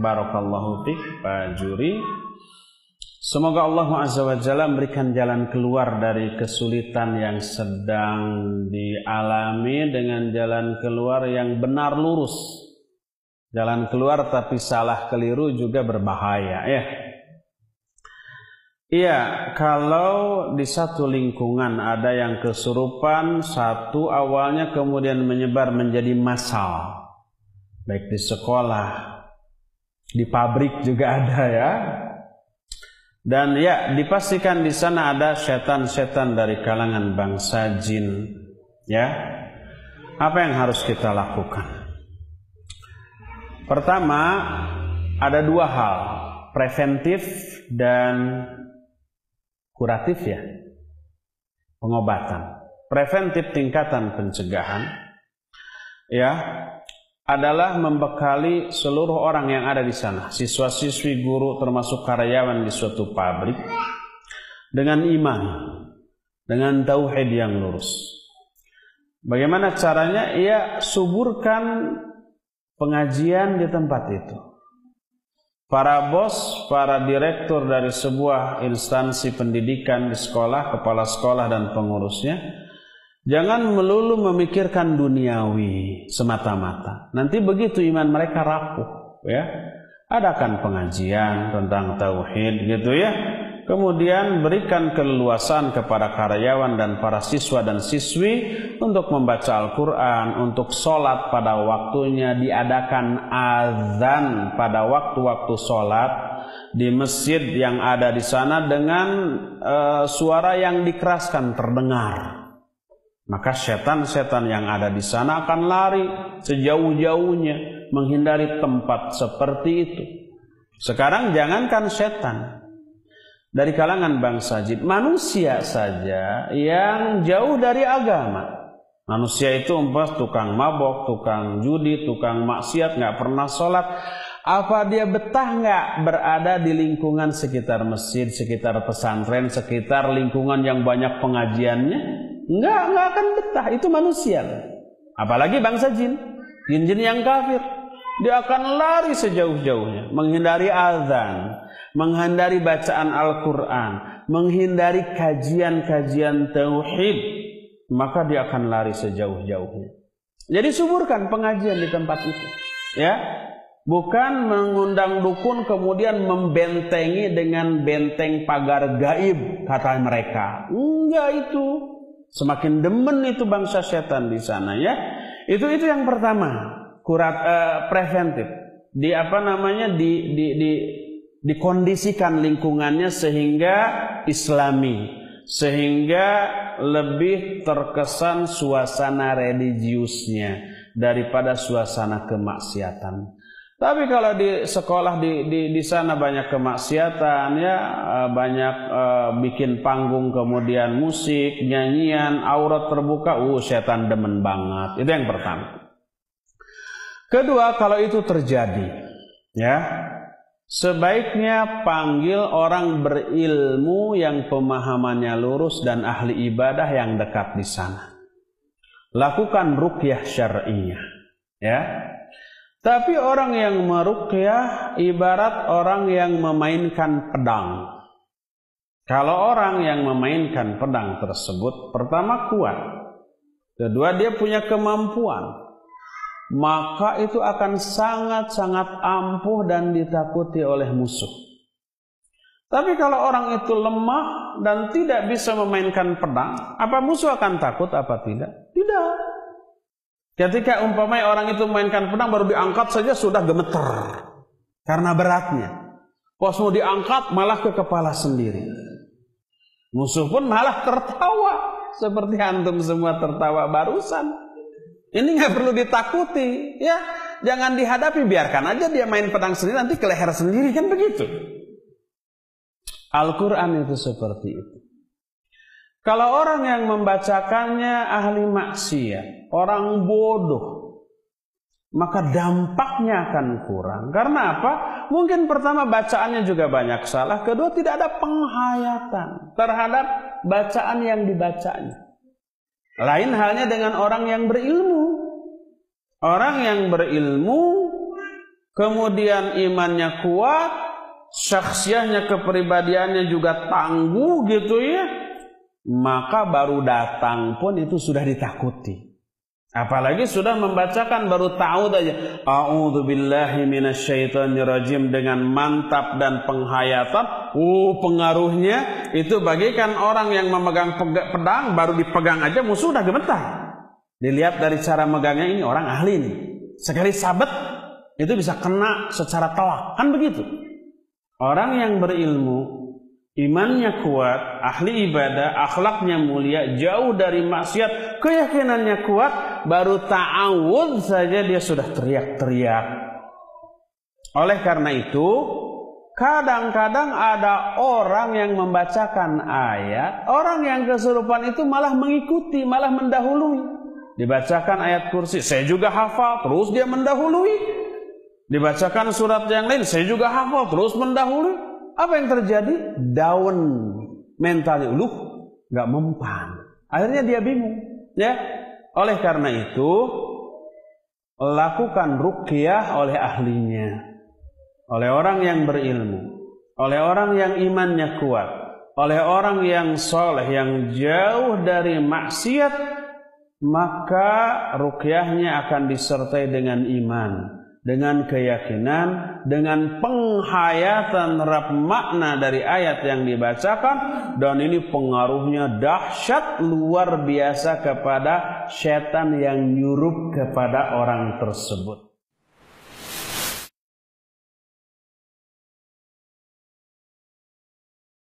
Barakallahu fiik Pak Juri. Semoga Allah Azza wa Jalla memberikan jalan keluar dari kesulitan yang sedang dialami dengan jalan keluar yang benar lurus. Jalan keluar tapi salah keliru juga berbahaya ya. Iya, kalau di satu lingkungan ada yang kesurupan, satu awalnya kemudian menyebar menjadi massal. Baik di sekolah, di pabrik juga ada ya. Dan ya, dipastikan di sana ada setan-setan dari kalangan bangsa jin. Ya, apa yang harus kita lakukan? Pertama, ada dua hal, preventif dan kuratif ya, pengobatan. Preventif tingkatan pencegahan, ya, adalah membekali seluruh orang yang ada di sana, siswa-siswi, guru, termasuk karyawan di suatu pabrik, dengan iman, dengan tauhid yang lurus. Bagaimana caranya? Ya, suburkan pengajian di tempat itu. Para bos, para direktur dari sebuah instansi pendidikan di sekolah, kepala sekolah dan pengurusnya, jangan melulu memikirkan duniawi semata-mata. Nanti begitu iman mereka rapuh, ya. Adakan pengajian tentang tauhid gitu ya. Kemudian berikan keleluasan kepada karyawan dan para siswa dan siswi untuk membaca Al-Quran, untuk sholat pada waktunya, diadakan azan pada waktu-waktu sholat di masjid yang ada di sana dengan suara yang dikeraskan terdengar. Maka setan-setan yang ada di sana akan lari sejauh-jauhnya menghindari tempat seperti itu. Sekarang jangankan setan dari kalangan bangsa jin, manusia saja yang jauh dari agama. Manusia itu umpama tukang mabok, tukang judi, tukang maksiat, nggak pernah sholat. Apa dia betah nggak berada di lingkungan sekitar masjid, sekitar pesantren, sekitar lingkungan yang banyak pengajiannya? Nggak akan betah. Itu manusia. Apalagi bangsa jin, jin-jin yang kafir. Dia akan lari sejauh-jauhnya, menghindari azan, menghindari bacaan Al-Quran, menghindari kajian-kajian tauhid, maka dia akan lari sejauh-jauhnya. Jadi suburkan pengajian di tempat itu, ya. Bukan mengundang dukun kemudian membentengi dengan benteng pagar gaib kata mereka. Enggak itu. Semakin demen itu bangsa setan di sana ya. Itu yang pertama. Preventif. Dikondisikan lingkungannya sehingga islami, sehingga lebih terkesan suasana religiusnya daripada suasana kemaksiatan. Tapi kalau di sekolah di sana banyak kemaksiatan ya, banyak bikin panggung kemudian musik, nyanyian, aurat terbuka, setan demen banget. Itu yang pertama. Kedua, kalau itu terjadi, ya, sebaiknya panggil orang berilmu yang pemahamannya lurus dan ahli ibadah yang dekat di sana. Lakukan ruqyah syar'iyah, ya. Tapi orang yang meruqyah ibarat orang yang memainkan pedang. Kalau orang yang memainkan pedang tersebut, pertama kuat, kedua dia punya kemampuan, maka itu akan sangat-sangat ampuh dan ditakuti oleh musuh. Tapi kalau orang itu lemah dan tidak bisa memainkan pedang, apa musuh akan takut apa tidak? Tidak. Ketika umpamanya orang itu memainkan pedang baru diangkat saja sudah gemeter karena beratnya. Pas mau diangkat malah ke kepala sendiri. Musuh pun malah tertawa seperti antum semua tertawa barusan. Ini nggak perlu ditakuti, ya. Jangan dihadapi, biarkan aja dia main pedang sendiri, nanti ke leher sendiri, kan begitu. Al-Quran itu seperti itu. Kalau orang yang membacakannya ahli maksiat, orang bodoh, maka dampaknya akan kurang. Karena apa? Mungkin pertama bacaannya juga banyak salah, kedua tidak ada penghayatan terhadap bacaan yang dibacanya. Lain halnya dengan orang yang berilmu. Orang yang berilmu kemudian imannya kuat, syakhsiahnya, kepribadiannya juga tangguh gitu ya, maka baru datang pun itu sudah ditakuti. Apalagi sudah membacakan baru tahu aja a'udzubillahi minasyaitonirrajim dengan mantap dan penghayatan. Pengaruhnya itu bagaikan orang yang memegang pedang, baru dipegang aja musuh udah gemetar. Dilihat dari cara megangnya, ini orang ahli nih. Sekali sabet itu bisa kena secara telak, kan begitu. Orang yang berilmu, imannya kuat, ahli ibadah, akhlaknya mulia, jauh dari maksiat, keyakinannya kuat, baru ta'awudz saja dia sudah teriak-teriak. Oleh karena itu, kadang-kadang ada orang yang membacakan ayat, orang yang kesurupan itu malah mengikuti, malah mendahului. Dibacakan ayat kursi, saya juga hafal, terus dia mendahului. Dibacakan surat yang lain, saya juga hafal, terus mendahului. Apa yang terjadi? Down mentalnya, nggak mempan. Akhirnya dia bingung, ya. Oleh karena itu, lakukan ruqyah oleh ahlinya, oleh orang yang berilmu, oleh orang yang imannya kuat, oleh orang yang soleh, yang jauh dari maksiat, maka ruqyahnya akan disertai dengan iman, dengan keyakinan, dengan penghayatan rap makna dari ayat yang dibacakan, dan ini pengaruhnya dahsyat luar biasa kepada setan yang nyurup kepada orang tersebut.